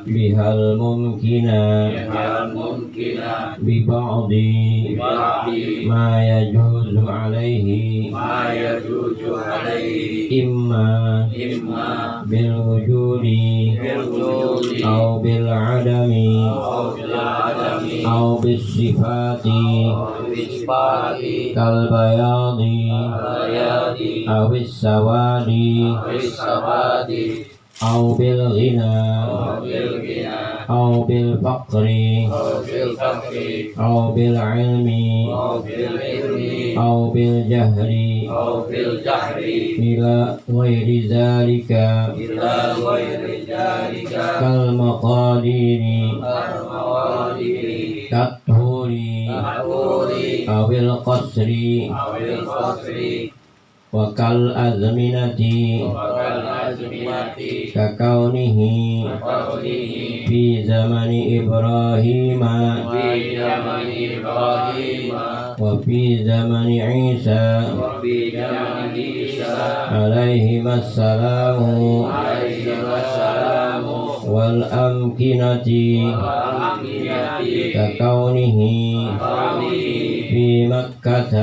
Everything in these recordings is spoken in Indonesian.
bihal mumkina ببعض ما يجوز عليه إما بالوجود أو بالعدم أو بالصفات كالبياض أو السواد أو بالغنى أو بالفقر أو بالعلم أو بالجهل إلى غير ذلك كالمقادير كالطهور أو القصر وكالأزمنة ككونه في زمن إبراهيم وفي زمن عيسى عليهما السلام والأمكنة ككونه في مكة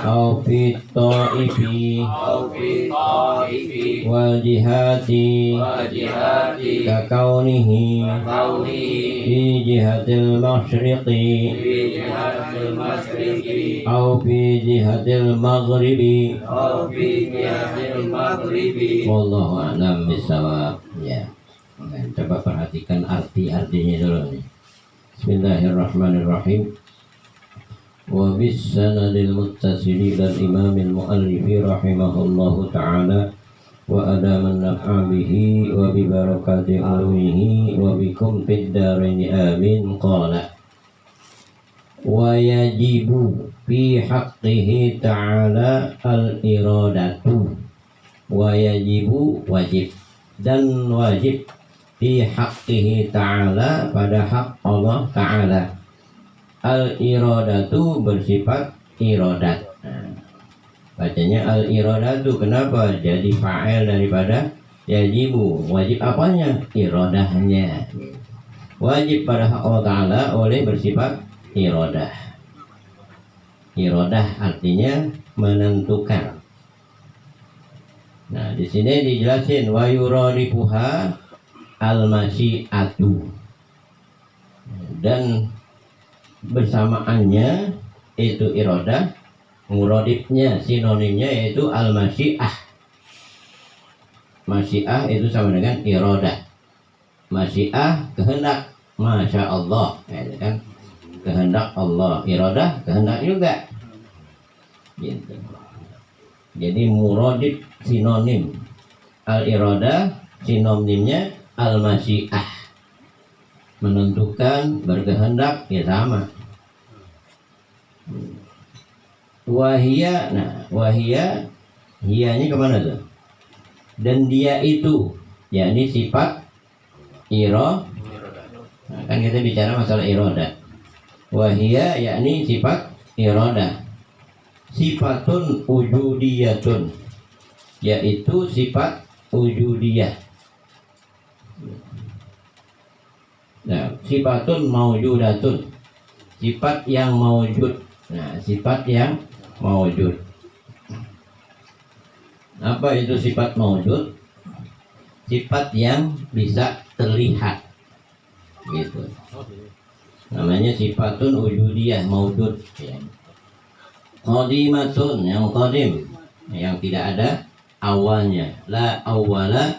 أو في الطائف والجهات ككونه في جهة المشرق أو في جهة المغرب والله a'lam bishawab. Ya, coba perhatikan arti-artinya dulu nih. Bismillahirrahmanirrahim. Wa bis sanadil muttasili dan imamil muallifi rahimahullahu ta'ala wa adaman naf'a bihi wa bi barakati ulumihi wa bikum fid daraini amin. Qala wa yajibu fi haqqihi ta'ala al-iradatu. Wa yajibu wajib dan wajib fi haqqihi ta'ala pada hak Allah ta'ala. Al-iradatu bersifat iradat. Bacanya al-iradatu. Kenapa jadi fa'il daripada yajibu? Wajib apanya? Iradahnya. Wajib pada hak Allah ta'ala oleh bersifat iradah. Iradah artinya menentukan. Nah, di sini dijelasin wa yuradifuha al-masyi'atu. Dan bersamaannya itu iradah, muradifnya sinonimnya yaitu al-masyi'ah. Masyi'ah itu sama dengan iradah. Masyi'ah kehendak, masya Allah, ya kan? Kehendak Allah. Iradah kehendak juga. Gitu. Jadi muradif sinonim, al-iradah sinonimnya al-masyi'ah. Menentukan, berkehendak, ya sama. Wahia, nah wahia, hiyanya kemana tuh? Dan dia itu, yakni sifat iro. Nah, kan kita bicara masalah iroda. Wahia, yakni sifat iroda. Sifatun wujudiyatun, yaitu sifat wujudiyah. Nah, sifatun maujudatun, sifat yang maujud. Nah, sifat yang maujud. Apa itu sifat maujud? Sifat yang bisa terlihat, gitu. Namanya sifatun wujudiyah, maujud. Qadimatun, yang qadim, yang tidak ada awalnya. La awwala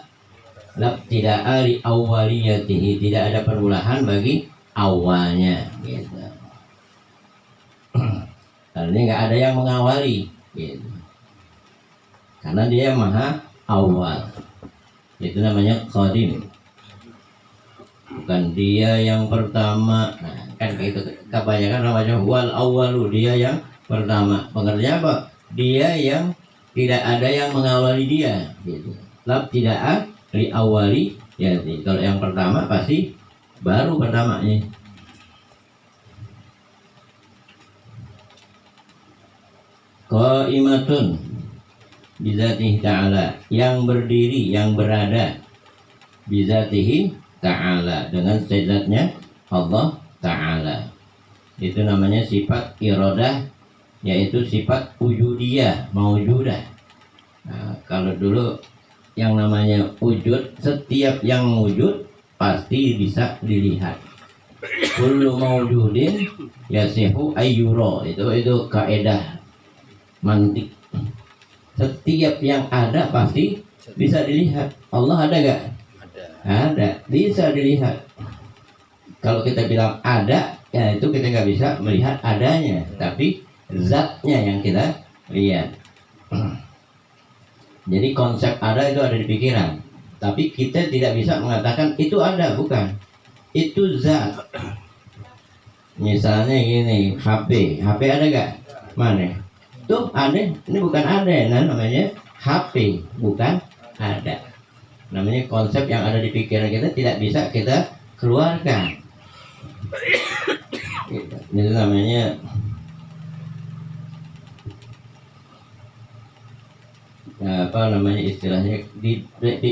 tidak ali awwaliyatihi, tidak ada permulaan bagi awalnya, gitu. Karena nggak ada yang mengawali, gitu. Karena dia maha awal, itu namanya qadim. Bukan dia yang pertama. Nah, kan gitu. Kebanyakan namanya wal awwalu, dia yang pertama. Pengertiannya apa? Dia yang tidak ada yang mengawali dia, gitu. Lab tidak li awali, ya, kalau yang pertama pasti baru pertamanya. Qaimatun bizatihi ta'ala, yang berdiri, yang berada bizatihi ta'ala, dengan zatnya Allah ta'ala. Itu namanya sifat iradah, yaitu sifat wujudiyah, maujudah. Nah, kalau dulu yang namanya wujud, setiap yang wujud pasti bisa dilihat. Kullu maujudin yasihu ayyura, itu kaidah mantik. Setiap yang ada pasti bisa dilihat. Allah ada gak? Ada, bisa dilihat. Kalau kita bilang ada, ya itu kita nggak bisa melihat adanya, tapi zatnya yang kita lihat. Jadi konsep ada itu ada di pikiran, tapi kita tidak bisa mengatakan itu ada, bukan. Itu zat. Misalnya gini, HP ada gak? Mana? Tuh ada, ini bukan ada, nah namanya HP, bukan ada. Namanya konsep yang ada di pikiran kita tidak bisa kita keluarkan. Itu namanya istilahnya di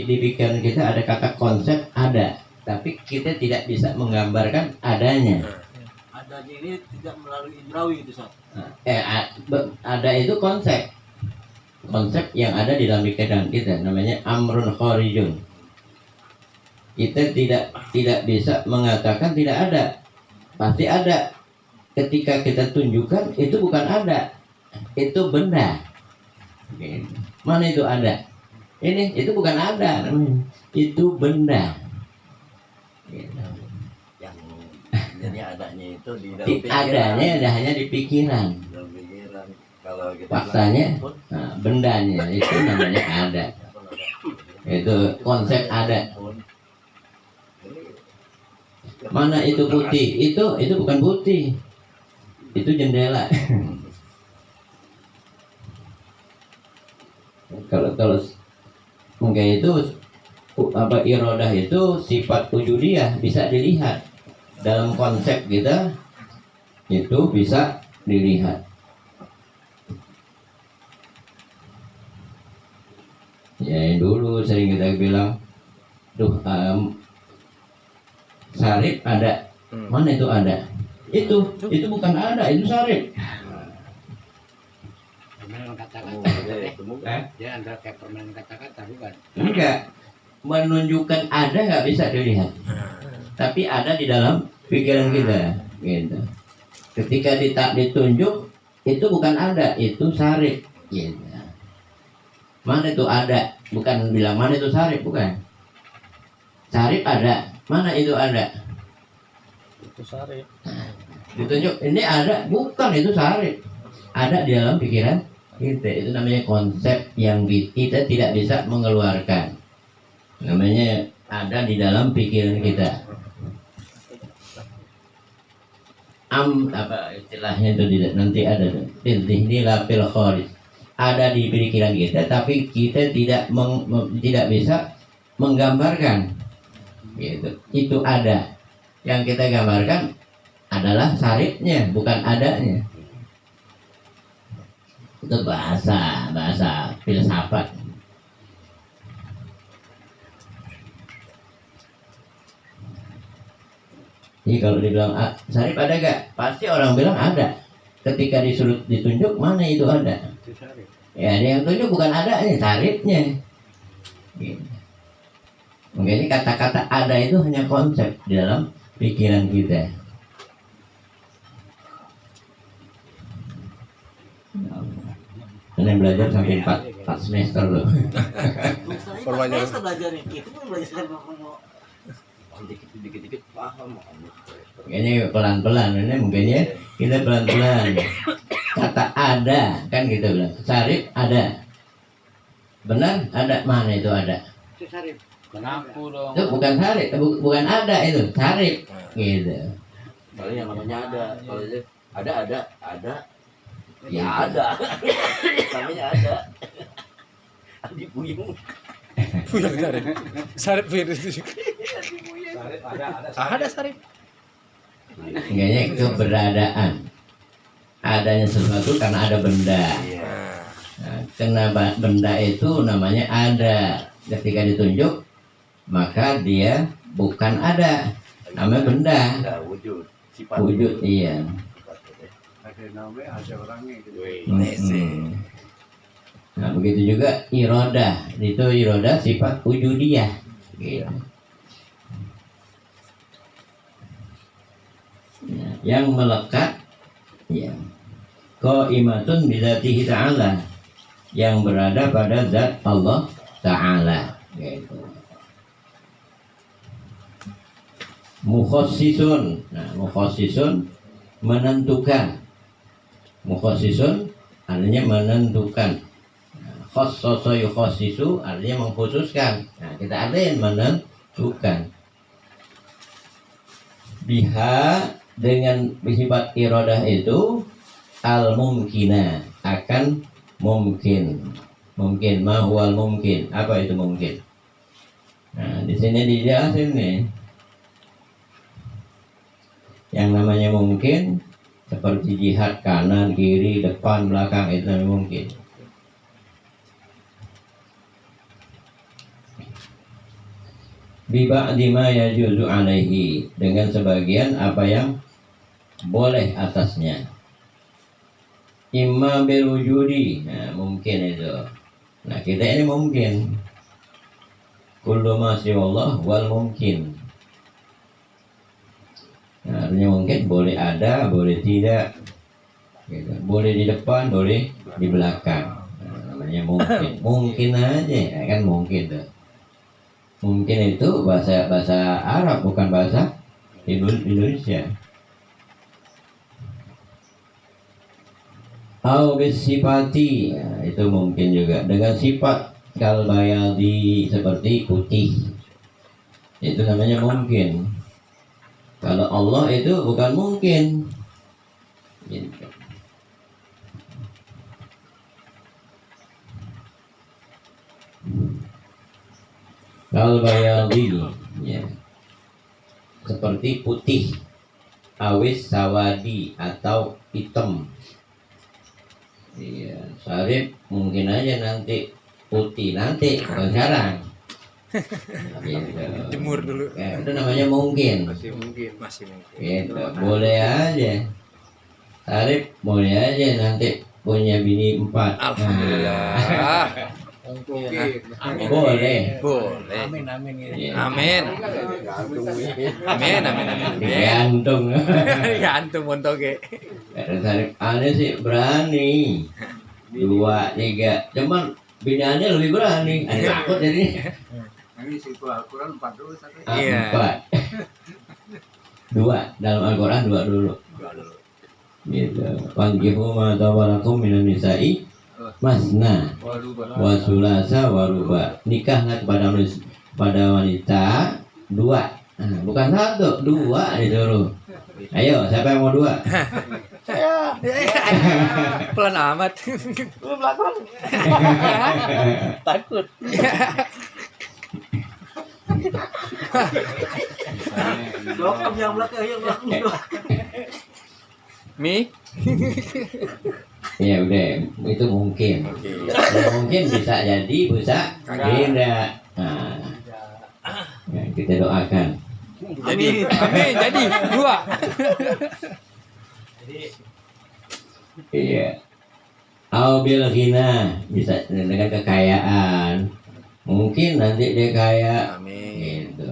pikiran kita ada kata konsep ada, tapi kita tidak bisa menggambarkan adanya. Adanya ini tidak melalui indrawi itu, Sob. Ada itu konsep yang ada di dalam pikiran kita, namanya amrun kharijun. Kita tidak bisa mengatakan tidak ada, pasti ada. Ketika kita tunjukkan itu bukan ada, itu benda. Mana itu ada? Ini itu bukan ada, itu benda. Yang jadi adanya itu di dalam pikiran. Adanya hanya di pikiran. Dalam pikiran. Kalau kita faktanya, bendanya itu namanya ada. Itu konsep ada. Mana itu putih? Itu bukan putih. Itu jendela. kalau mungkin itu iradah itu sifat wujudiyah, bisa dilihat dalam konsep kita, itu bisa dilihat. Ya dulu sering kita bilang, sarip ada, mana itu ada? Itu bukan ada, itu sarip. Permainan kata-kata, dia antara kayak permainan kata-kata, bukan? Enggak, menunjukkan ada nggak bisa dilihat, tapi ada di dalam pikiran kita. Gitu. Ketika ditunjuk, itu bukan ada, itu sarip. Gitu. Mana itu ada? Bukan bilang mana itu sarip, bukan. Sarip ada, mana itu ada? Itu sarip. Ditunjuk, ini ada, bukan, itu sarip. Ada di dalam pikiran kita. Itu namanya konsep yang kita tidak bisa mengeluarkan. Namanya ada di dalam pikiran kita. Apa istilahnya itu nanti ada. Ini lapil kharis. Ada di pikiran kita, tapi kita tidak bisa menggambarkan. Gitu. Itu ada. Yang kita gambarkan adalah saripnya, bukan adanya. Itu bahasa filsafat. Jadi kalau dibilang sarip ada gak? Pasti orang bilang ada. Ketika disuruh ditunjuk, mana itu ada? Ya, ada yang tunjuk bukan adanya, saripnya. Gitu. Mungkin kata-kata ada itu hanya konsep di dalam pikiran kita. Kalian belajar sampai 4 semester loh. Saya belajar itu pun belajar dikit-dikit paham. Kayaknya pelan-pelan, ini mungkin ya kita pelan-pelan. Kata ada kan gitu bilang. Sarip ada. Benar ada, mana itu ada? Itu sarip. Kenapa dong? Itu bukan sarip, bukan ada itu, sarip. Gitu. Kalau yang namanya ada, kalau ada. Ya Gitu. ada. Namanya ada. Adi Puyung. Puyeng sarip. Sarip virus. Ada sarip. Kayaknya keberadaan. Adanya sesuatu karena ada benda. Nah, kenapa benda itu namanya ada? Ketika ditunjuk, maka dia bukan ada, namanya benda. Ada wujud. Sifat Wujud, iya. Ada namanya, ada orangnya gitu. Nah begitu juga irodah, itu irodah sifat wujudiyah gitu. Ya, yang melekat ya qaimatun bidzatihi ta'ala, yang berada pada zat Allah Ta'ala gitu. Mukhassisun, nah mukhassisun menentukan, mukhassisun artinya menentukan. Khossasa yukhassisu artinya mengkhususkan. Nah, kita ada yang menentukan. Biha dengan sifat iradah itu al-mumkina, akan mungkin. Mungkin ma huwal mungkin. Apa itu mungkin? Nah, di sini dijelasin nih. Yang namanya mungkin seperti jihad kanan, kiri, depan, belakang, itu namanya mungkin. Biba'di ma yajuzu alaihi, dengan sebagian apa yang boleh atasnya. Imma bil wujudi, nah mungkin itu. Nah kita ini mungkin. Kullu ma siwallah wal mungkin. Nah, artinya mungkin boleh ada, boleh tidak. Gitu. Boleh di depan, boleh di belakang. Nah, namanya mungkin. Mungkin aja, ya kan mungkin tuh. Mungkin itu bahasa Arab, bukan bahasa Indonesia. Au bisifati, ya, itu mungkin juga dengan sifat kal bayadi, seperti putih. Itu namanya mungkin. Kalau Allah itu bukan mungkin. Gitu. Kal bayadi, ya. Seperti putih, awis sawadi atau hitam. Iya, Sarip mungkin aja nanti putih nanti, bukan sekarang. Gitu. Jemur dulu. Ya, itu namanya mungkin. Masih mungkin. Gitu. Boleh aja. Sarip boleh aja nanti punya bini 4. Alhamdulillah. Boleh. Boleh. Amin amin ya. Iya. Amin. Amin, amin, amin. Gantung. Gantung montoge. Kata Sarip, aneh sih berani. 2, 3. Cuman bini aneh lebih berani. Aneh takut jadi. Ini situ Al-Quran 4 dulu satu. Iya. 4. 2 dalam Al-Quran 2 dulu. Gitu. Fankihu ma tawalakum minan nisa'i masna wa sulasa wa ruba. Nikahlah kepada wanita 2. Nah, bukan 1, 2 disuruh. Ayo, siapa yang mau 2? Saya. Pelan amat. Lu belakang. Takut. Dokter yang belakang, yang belakang. Mi. Ya udah, itu mungkin. Ya, mungkin bisa jadi, bisa tidak. Nah, ya, kita doakan. Jadi, amin. Jadi 2. Iya. Au bil ghina, bisa dengan kekayaan. Mungkin nanti dia kaya. Amin. Gitu.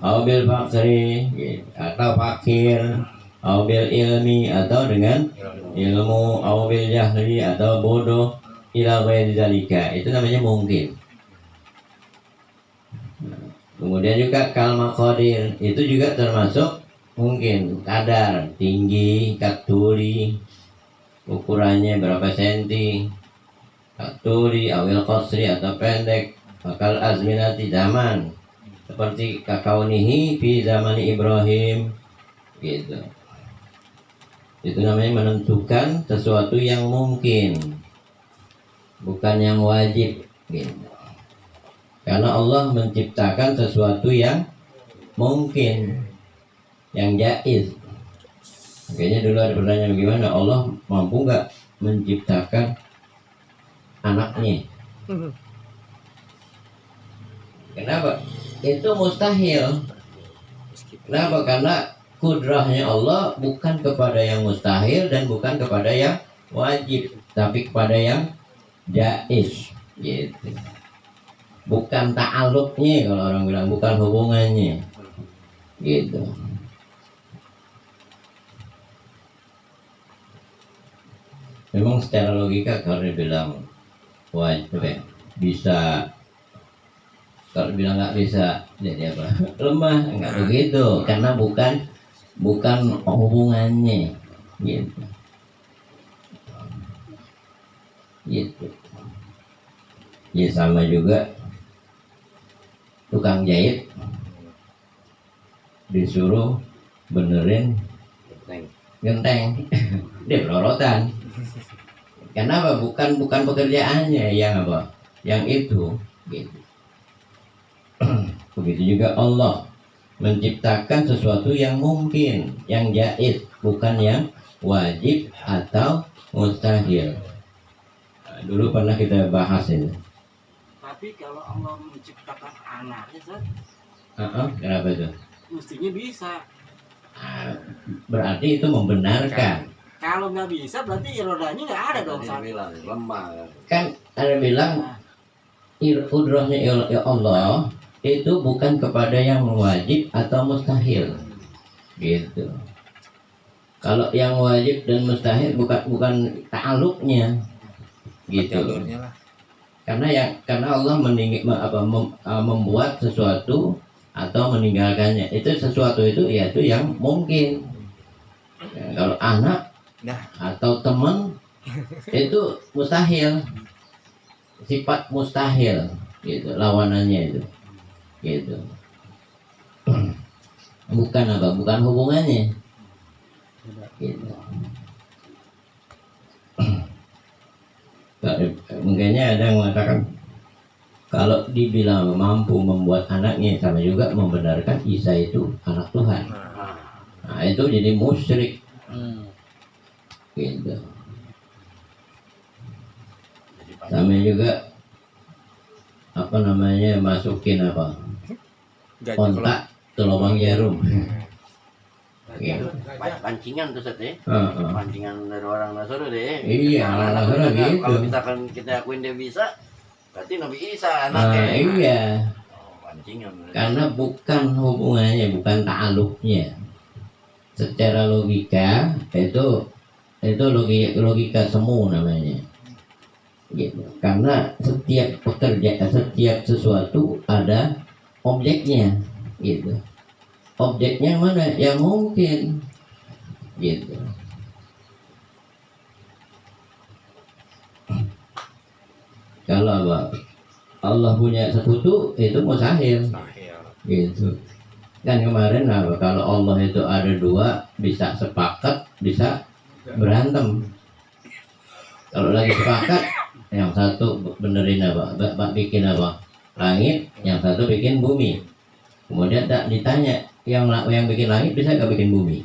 Au bil fakri, gitu. Atau fakir. Au bil ilmi, atau dengan ilmu. Au bil jahli, atau bodoh. Ila ghairi dzalika, itu namanya mungkin. Nah, kemudian juga kal maqadir, itu juga termasuk mungkin. Kadar, tinggi, katuri, ukurannya berapa senti, katuri, awil qasri atau pendek, bakal azminati zaman, seperti kakaunihi fi zamani Ibrahim, gitu. Itu namanya menentukan sesuatu yang mungkin, bukan yang wajib, gitu. Karena Allah menciptakan sesuatu yang mungkin, yang jaiz. Makanya dulu ada pertanyaan, bagaimana Allah mampu nggak menciptakan anaknya? Kenapa? Itu mustahil. Kenapa? Karena kudrahnya Allah bukan kepada yang mustahil dan bukan kepada yang wajib, tapi kepada yang jaiz, gitu. Bukan ta'alluqnya, kalau orang bilang, bukan hubungannya, gitu. Memang secara logika kalau dibilang wajib bisa, kalau bilang nggak bisa jadi apa? Lemah, nggak begitu, karena bukan hubungannya, gitu. Gitu. Ya sama juga tukang jahit disuruh benerin genteng, dia pelorotan. Kenapa? Bukan pekerjaannya yang apa? Yang itu, gitu. Begitu juga Allah menciptakan sesuatu yang mungkin, yang jaiz, bukan yang wajib atau mustahil. Nah, dulu pernah kita bahas ini. Tapi kalau Allah menciptakan anaknya, Zat, Kenapa itu? mestinya bisa. Berarti itu membenarkan. Kalau nggak bisa berarti rodanya nggak ada dong, Zat. Lemah. Kan ada bilang kudrahnya ya Allah itu bukan kepada yang wajib atau mustahil, gitu. Kalau yang wajib dan mustahil bukan ta'alluqnya, gitu. Karena Allah membuat sesuatu atau meninggalkannya. Itu sesuatu itu yaitu yang mungkin. Ya, kalau anak atau teman itu mustahil, sifat mustahil, gitu, lawanannya itu, gitu. Bukan hubungannya, gitu. Mungkinnya ada yang mengatakan kalau dibilang mampu membuat anaknya, sama juga membenarkan Isa itu anak Tuhan. Nah itu jadi musyrik, gitu. Sama juga masukin kontak ke lubang jarum. Gitu. Pancingan tuh Sat, pancingan dari orang Nasrani deh. Iya, orang Nasrani gitu. Kalau misalkan kita akuin dia bisa, berarti Nabi Isa Nah, anaknya. iya. Pancingan. Karena bukan hubungannya, bukan ta'aluknya. Secara logika itu logika semu namanya. Gitu. Karena setiap setiap sesuatu ada objeknya, gitu. Objeknya mana? Yang mungkin, gitu. Kalau Allah punya sekutu itu mustahil, gitu. Kan kemarin kalau Allah itu ada dua, bisa sepakat, bisa berantem. Kalau lagi sepakat, yang satu benerin bikin langit, yang satu bikin bumi. Kemudian tak ditanya, yang bikin langit bisa gak bikin bumi?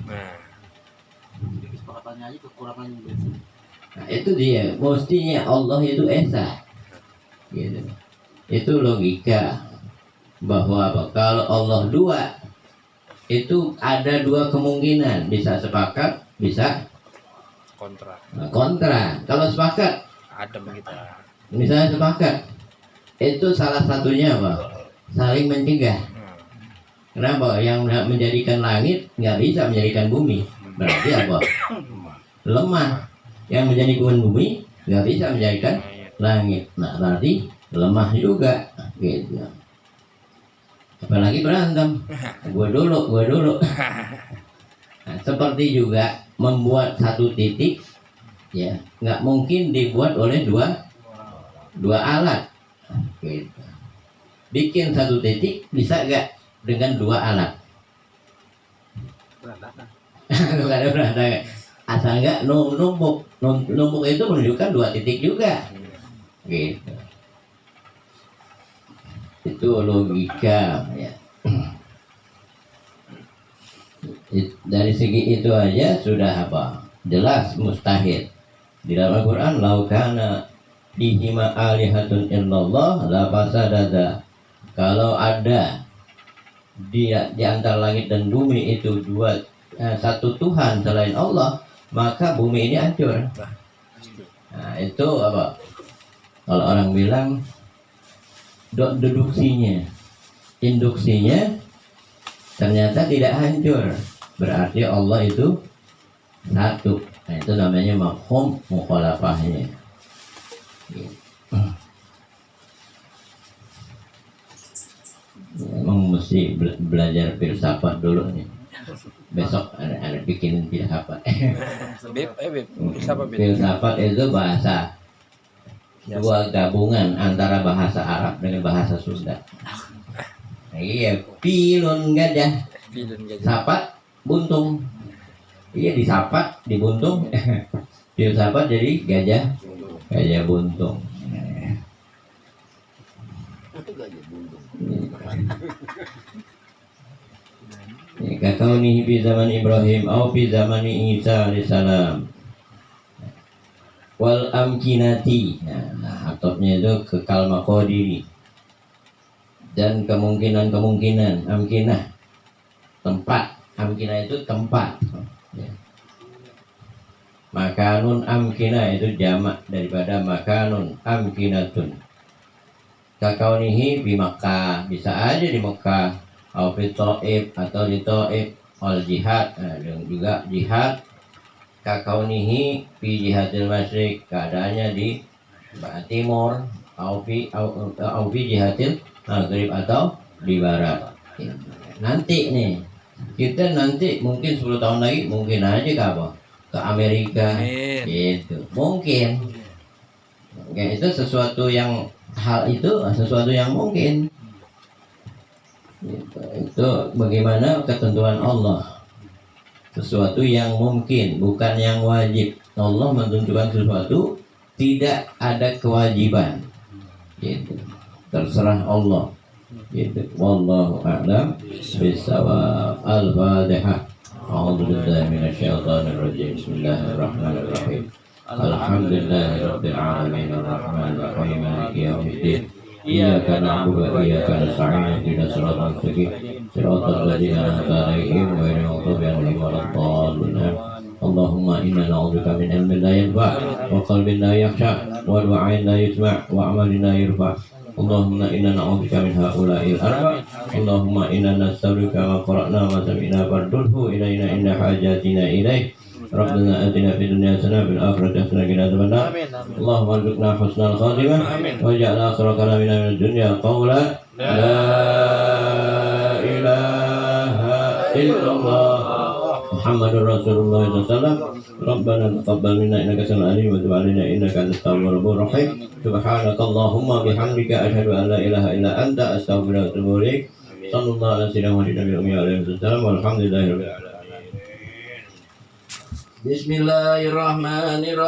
Kesepakatannya aja kekurangan. Nah itu dia, mestinya Allah itu esa, gitu. Itu logika bahwa kalau Allah dua, itu ada dua kemungkinan, bisa sepakat, bisa kontra. Kalau sepakat, misalnya sepakat, itu salah satunya saling mencegah. Kenapa? Yang menjadikan langit nggak bisa menjadikan bumi, berarti lemah. Yang menjadikan bumi nggak bisa menjadikan langit, nah berarti lemah juga, gitu. Apalagi berantem, gue dulu. Nah, seperti juga membuat satu titik, ya nggak mungkin dibuat oleh dua alat, gitu. Bikin satu titik bisa gak dengan dua alat? Gak ada berantakan. Asal nggak numpuk itu menunjukkan dua titik juga, gitu. Itu logika, ya. Dari segi itu aja sudah jelas mustahil. Di dalam Al-Quran, laukana bihima alihatun illallah la fasadada kalau ada di antara langit dan bumi itu satu Tuhan selain Allah, maka bumi ini hancur. Nah, itu apa? Kalau orang bilang deduksinya, induksinya ternyata tidak hancur, berarti Allah itu satu. Nah, itu namanya mafhum mukhalafahnya. Emang mesti belajar filsafat dulu nih. Besok ada bikinin filsafat. Beb, siapa Beb? Filsafat itu bahasa dua gabungan antara bahasa Arab dengan bahasa Sunda. Iya, pilun gajah, Filun gajah. sapat buntung. Iya, disapat, dibuntung. Filsafat jadi gajah buntung. Itu gajah buntung. Kakaunihi fi zaman Ibrahim atau fi zaman Isa alaihissalam. Wal amkinati. Nah, atopnya itu kekal maqadiri. Dan kemungkinan amkinah, tempat. Amkinah itu tempat. Ya. Makanun amkinah itu jamak daripada makanun amkinatun. Kakaunihi di Makkah, bisa aja di Makkah, atau di Taif atau di Taif, wal jihad, nah, dan juga jihad. Kakaunihi fi jihadil masyriq, keadaannya di timur, atau fi jihadil maghrib atau di barat. Nanti nih, kita nanti mungkin 10 tahun lagi mungkin aja ke apa? Ke Amerika, gitu, mungkin. Ya, itu sesuatu yang sesuatu yang mungkin. Itu bagaimana ketentuan Allah, sesuatu yang mungkin, bukan yang wajib. Allah menentukan sesuatu, tidak ada kewajiban, gitu. Terserah Allah, gitu. Wallahu a'lam bishawab. Al-Fatihah. A'udzu billahi minasyaitonir rajim. Bismillahirrahmanirrahim. Alhamdulillahirabbil alamin arrahmanir rahim maliki yaumiddin. Iyyaka na'budu wa iyyaka nasta'in ihdinas siratal mustaqim siratal ladzina an'amta 'alaihim ghairil maghdubi 'alaihim waladdallin. Allahumma inna na'udzubika min ilmin la yanfa' wa qalbin la yakhsha wa du'ain la yusma' wa 'amalin la yurfa'. Allahumma inna na'udzubika min ha'ula'il arba'. Allahumma inna nas'aluka ma qara'na wa sami'na fardudhu ilaina inda hajatina ilaih. Rabbana atina fid dunya hasanah wa fil akhirati hasanah wa qina adzabannar. Allahumma arzuqna husnal khatimah waj'al akhira kalamina minad dunya qawla la ilaha illallah Muhammadur Rasulullah sallallahu alaihi wasallam. Rabbana taqabbal minna innaka samiul alim wa tub 'alaina innaka antat tawwabur rahim. Subhanakallahumma bihamdika asyhadu an la ilaha illa anta astaghfiruka wa atubu ilaik. Sallallahu alaihi wasallam walhamdulillahirabbil alamin. Bismillahirrahmanirrahim.